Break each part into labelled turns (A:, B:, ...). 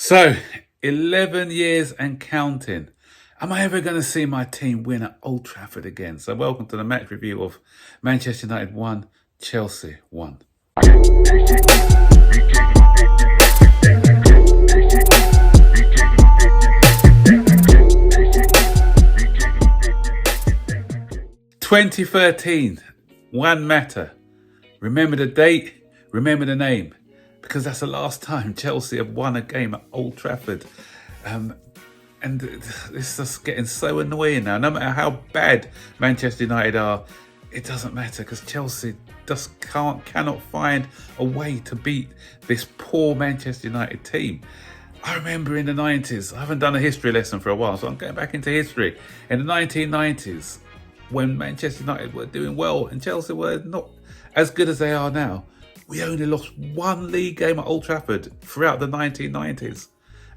A: So, 11 years and counting. Am I ever going to see my team win at Old Trafford again? So, welcome to the match review of Manchester United 1, Chelsea 1. 2013, one matter. Remember the date, remember the name, because that's the last time Chelsea have won a game at Old Trafford. And it's just getting so annoying now. No matter how bad Manchester United are, it doesn't matter because Chelsea just cannot find a way to beat this poor Manchester United team. I remember in the 90s, I haven't done a history lesson for a while, so I'm going back into history. In the 1990s, when Manchester United were doing well and Chelsea were not as good as they are now, we only lost one league game at Old Trafford throughout the 1990s.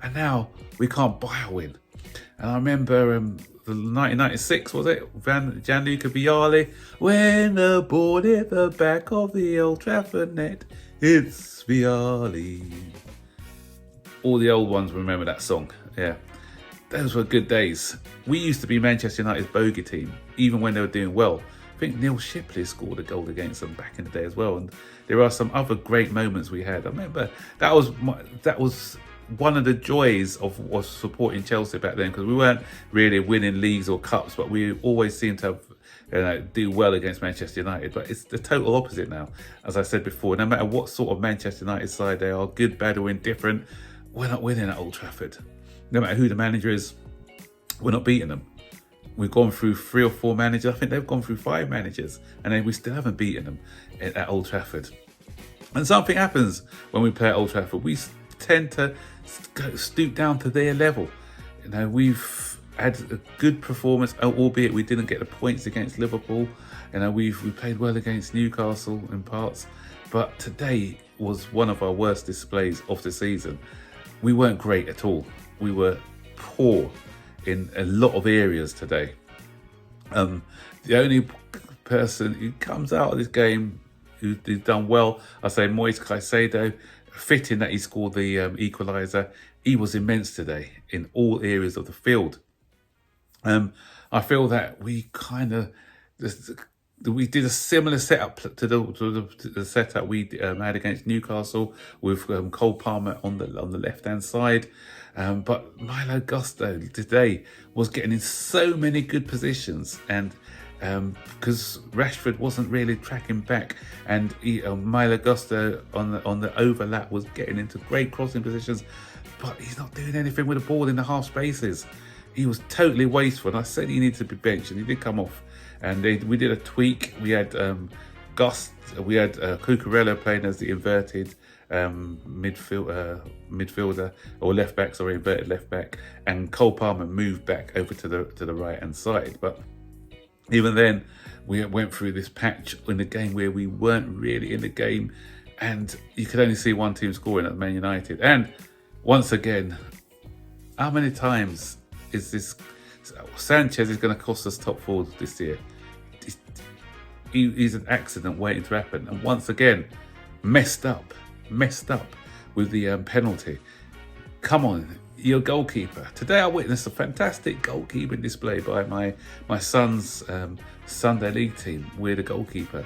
A: And now we can't buy a win. And I remember the 1996, was it? Gianluca Vialli. When the ball hit the back of the Old Trafford net, it's Vialli. All the old ones remember that song. Yeah. Those were good days. We used to be Manchester United's bogey team, even when they were doing well. I think Neil Shipley scored a goal against them back in the day as well. And there are some other great moments we had. I remember that was one of the joys of supporting Chelsea back then, because we weren't really winning leagues or cups, but we always seemed to have, do well against Manchester United. But it's the total opposite now. As I said before, no matter what sort of Manchester United side they are, good, bad or indifferent, we're not winning at Old Trafford. No matter who the manager is, we're not beating them. We've gone through 3 or 4 managers. I think they've gone through 5 managers, and then we still haven't beaten them at Old Trafford. And something happens when we play at Old Trafford. We tend to stoop down to their level. We've had a good performance, albeit we didn't get the points against Liverpool. We played well against Newcastle in parts, but today was one of our worst displays of the season. We weren't great at all. We were poor in a lot of areas today. The only person who comes out of this game who's done well, I say Moise Caicedo, fitting that he scored the equaliser. He was immense today in all areas of the field. I feel that we did a similar setup to the setup we had against Newcastle with Cole Palmer on the left-hand side. But Milo Gusto today was getting in so many good positions, and because Rashford wasn't really tracking back, and Milo Gusto on the overlap was getting into great crossing positions, but he's not doing anything with the ball in the half spaces. He was totally wasteful, and I said he needed to be benched, and he did come off. And we did a tweak. We had Cucurella playing as the inverted midfielder or left back, inverted left back, and Cole Palmer moved back over to the right hand side. But even then, we went through this patch in the game where we weren't really in the game, and you could only see one team scoring at Man United. And once again, how many times is this? Sanchez is going to cost us top 4 this year. He's an accident waiting to happen, and once again, messed up with the penalty. Come on, your goalkeeper. Today I witnessed a fantastic goalkeeping display by my son's Sunday League team. We're the goalkeeper.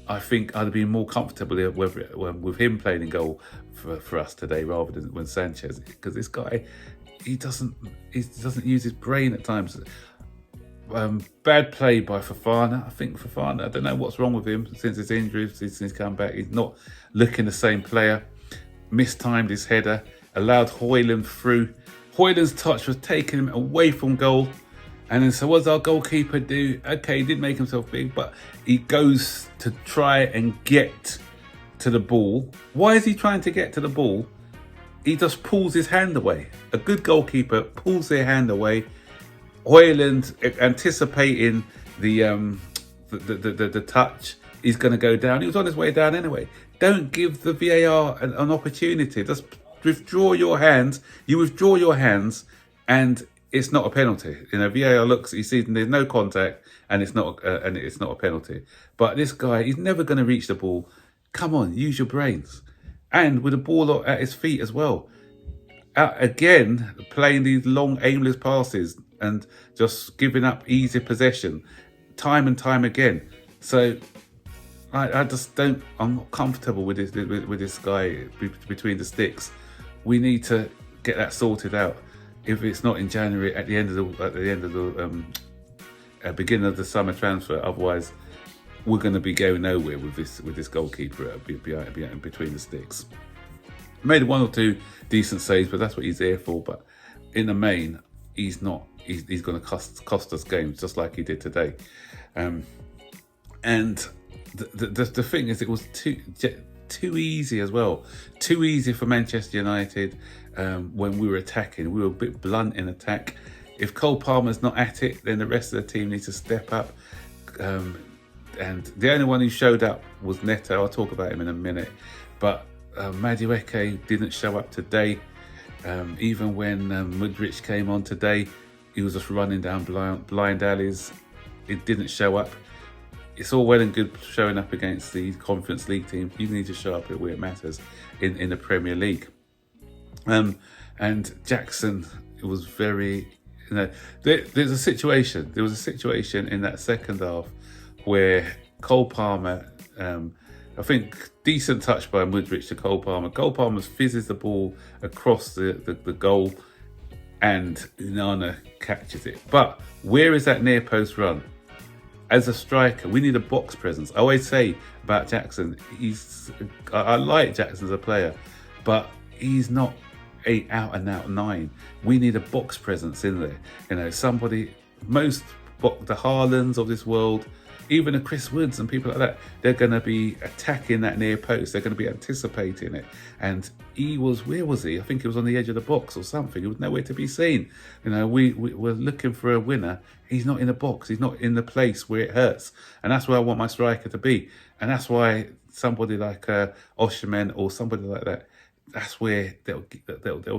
A: I think I'd have been more comfortable with him playing in goal for us today rather than when Sanchez, because this guy, he doesn't use his brain at times. Bad play by Fofana. I think Fofana, I don't know what's wrong with him since his injury, since he's come back. He's not looking the same player. Mistimed his header, allowed Højlund through. Højlund's touch was taking him away from goal. And then so what does our goalkeeper do? Okay, he did make himself big, but he goes to try and get to the ball. Why is he trying to get to the ball? He just pulls his hand away. A good goalkeeper pulls their hand away. Højlund, anticipating the touch, is going to go down. He was on his way down anyway. Don't give the VAR an opportunity. Just withdraw your hands. You withdraw your hands, and it's not a penalty. VAR looks, he sees there's no contact, and it's not a penalty. But this guy, he's never going to reach the ball. Come on, use your brains. And with the ball at his feet as well. again, playing these long, aimless passes and just giving up easy possession time and time again. So I just don't. I'm not comfortable with this guy between the sticks. We need to get that sorted out. If it's not in January, at the end of the beginning of the summer transfer, otherwise we're going to be going nowhere with this goalkeeper between the sticks. Made one or two decent saves, but that's what he's there for. But in the main, he's not. He's going to cost us games, just like he did today. And the thing is, it was too easy as well. Too easy for Manchester United when we were attacking. We were a bit blunt in attack. If Cole Palmer's not at it, then the rest of the team needs to step up. And the only one who showed up was Neto. I'll talk about him in a minute. But Madueke didn't show up today. Even when Mudryk came on today, he was just running down blind alleys. It didn't show up. It's all well and good showing up against the Conference League team. You need to show up where it matters in the Premier League. And Jackson, it was very, there was a situation in that second half where Cole Palmer, I think decent touch by Mudryk to Cole Palmer. Cole Palmer fizzes the ball across the goal and Unana catches it. But where is that near post run? As a striker, we need a box presence. I always say about Jackson, I like Jackson as a player, but he's not a out and out 9. We need a box presence in there. Somebody, the Haalands of this world, even the Chris Woods and people like that, they're going to be attacking that near post. They're going to be anticipating it. And where was he? I think he was on the edge of the box or something. He was nowhere to be seen. We're looking for a winner. He's not in the box. He's not in the place where it hurts. And that's where I want my striker to be. And that's why somebody like Osimhen or somebody like that, that's where they'll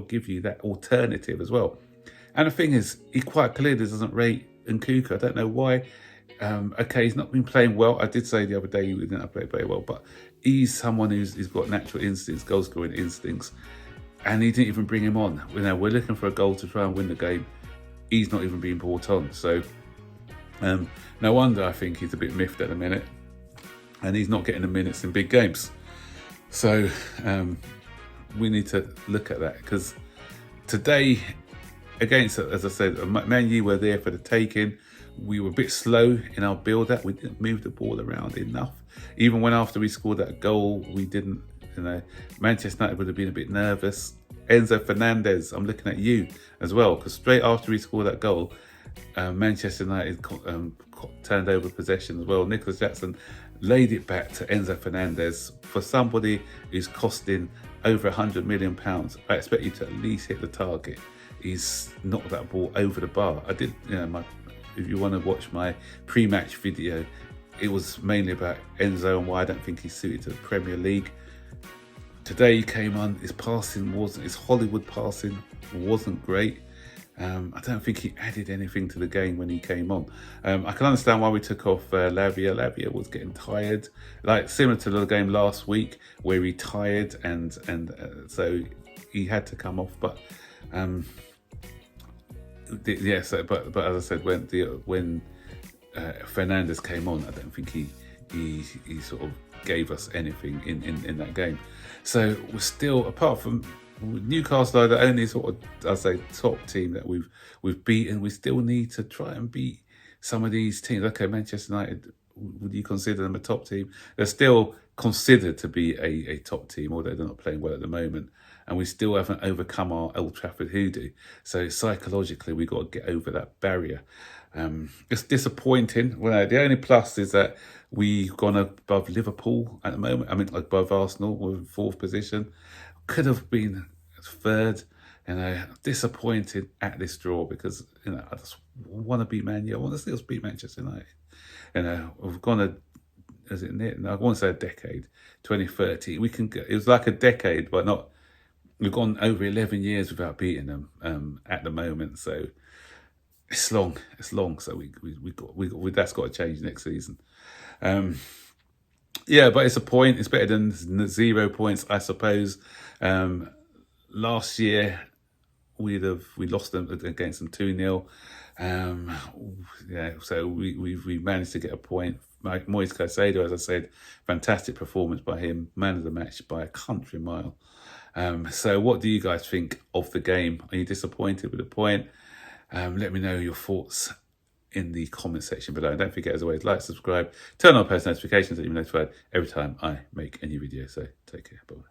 A: give you that alternative as well. And the thing is, he quite clearly doesn't rate Nkunku. I don't know why. Okay, he's not been playing well. I did say the other day he didn't play very well, but he's someone who's got natural instincts, goal-scoring instincts, and he didn't even bring him on. We're looking for a goal to try and win the game. He's not even being brought on. So no wonder I think he's a bit miffed at the minute, and he's not getting the minutes in big games. So we need to look at that, because today, against, as I said, Man U were there for the taking. We were a bit slow in our build-up. We didn't move the ball around enough. Even when after we scored that goal, we didn't, Manchester United would have been a bit nervous. Enzo Fernandez, I'm looking at you as well, because straight after we scored that goal, Manchester United turned over possession as well. Nicholas Jackson laid it back to Enzo Fernandez. For somebody who's costing over £100 million, I expect you to at least hit the target. He's knocked that ball over the bar. I did, if you want to watch my pre-match video, it was mainly about Enzo and why I don't think he's suited to the Premier League. Today he came on, his Hollywood passing wasn't great. I don't think he added anything to the game when he came on. I can understand why we took off Lavia. Lavia was getting tired, like similar to the game last week where he tired and so he had to come off. But but as I said, when Fernandez came on, I don't think he sort of gave us anything in that game. So we're still, apart from Newcastle, are the only sort of, I'd say, top team that we've beaten. We still need to try and beat some of these teams. Okay, Manchester United, would you consider them a top team? They're still considered to be a top team, although they're not playing well at the moment. And we still haven't overcome our Old Trafford hoodoo. So psychologically, we've got to get over that barrier. It's disappointing. Well, the only plus is that we've gone above Liverpool at the moment. I mean, above Arsenal, we're in 4th position. Could have been 3rd. Disappointed at this draw because I just want to beat Man U. I want to see us beat Manchester United. We've gone I want to say a decade, 2030. We can. It was like a decade, but not. We've gone over 11 years without beating them at the moment, so it's long. So we that's got to change next season. But it's a point. It's better than 0 points, I suppose. Last year we lost them against them 2-0. So we managed to get a point. Moise Caicedo, as I said, fantastic performance by him, man of the match by a country mile. So what do you guys think of the game? Are you disappointed with the point? Let me know your thoughts in the comment section below. And don't forget, as always, like, subscribe, turn on post notifications so you're notified every time I make a new video. So take care. Bye.